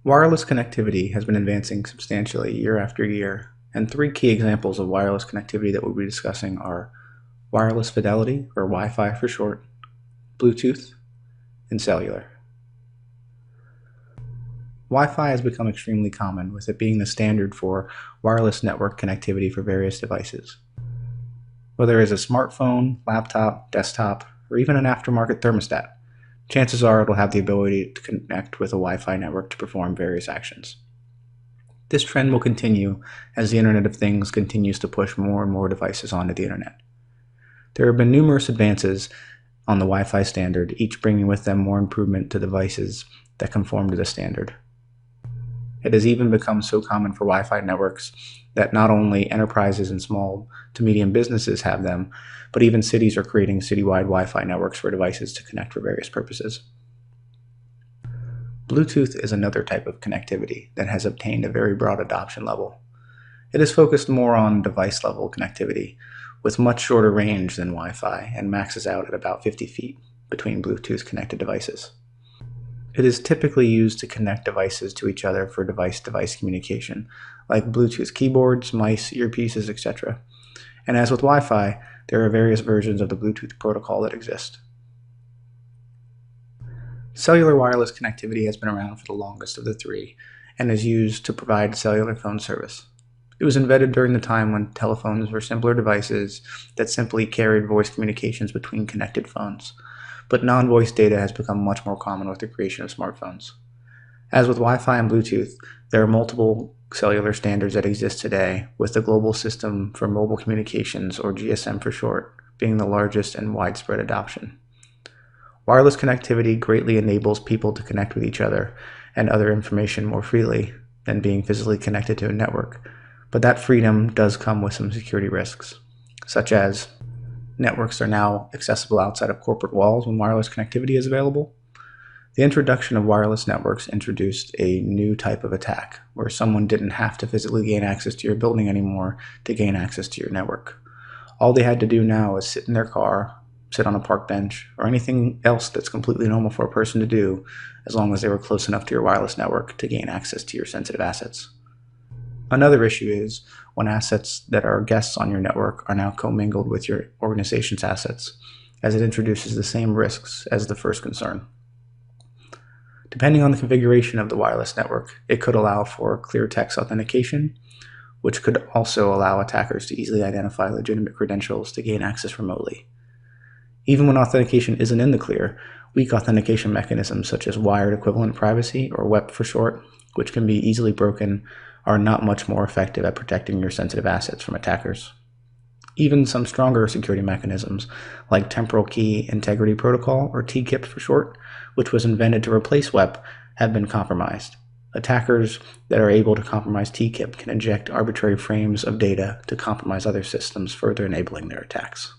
Wireless connectivity has been advancing substantially year after year, and three key examples of wireless connectivity that we'll be discussing are wireless fidelity, or Wi-Fi for short, Bluetooth, and cellular. Wi-Fi has become extremely common, with it being the standard for wireless network connectivity for various devices. Whether it's a smartphone, laptop, desktop, or even an aftermarket thermostat, chances are it'll have the ability to connect with a Wi-Fi network to perform various actions. This trend will continue as the Internet of Things continues to push more and more devices onto the Internet. There have been numerous advances on the Wi-Fi standard, each bringing with them more improvement to devices that conform to the standard. It has even become so common for Wi-Fi networks that not only enterprises and small to medium businesses have them, but even cities are creating citywide Wi-Fi networks for devices to connect for various purposes. Bluetooth is another type of connectivity that has obtained a very broad adoption level. It is focused more on device-level connectivity, with much shorter range than Wi-Fi and maxes out at about 50 feet between Bluetooth-connected devices. It is typically used to connect devices to each other for device-to-device communication, like Bluetooth keyboards, mice, earpieces, etc. And as with Wi-Fi, there are various versions of the Bluetooth protocol that exist. Cellular wireless connectivity has been around for the longest of the three, and is used to provide cellular phone service. It was invented during the time when telephones were simpler devices that simply carried voice communications between connected phones. But non-voice data has become much more common with the creation of smartphones. As with Wi-Fi and Bluetooth, there are multiple cellular standards that exist today, with the Global System for Mobile Communications, or GSM for short, being the largest and widespread adoption. Wireless connectivity greatly enables people to connect with each other and other information more freely than being physically connected to a network, but that freedom does come with some security risks, such as networks are now accessible outside of corporate walls when wireless connectivity is available. The introduction of wireless networks introduced a new type of attack, where someone didn't have to physically gain access to your building anymore to gain access to your network. All they had to do now is sit in their car, sit on a park bench, or anything else that's completely normal for a person to do, as long as they were close enough to your wireless network to gain access to your sensitive assets. Another issue is when assets that are guests on your network are now commingled with your organization's assets, as it introduces the same risks as the first concern. Depending on the configuration of the wireless network, it could allow for clear text authentication, which could also allow attackers to easily identify legitimate credentials to gain access remotely. Even when authentication isn't in the clear, weak authentication mechanisms such as wired equivalent privacy, or WEP for short, which can be easily broken, are not much more effective at protecting your sensitive assets from attackers. Even some stronger security mechanisms, like Temporal Key Integrity Protocol, or TKIP for short, which was invented to replace WEP, have been compromised. Attackers that are able to compromise TKIP can inject arbitrary frames of data to compromise other systems, further enabling their attacks.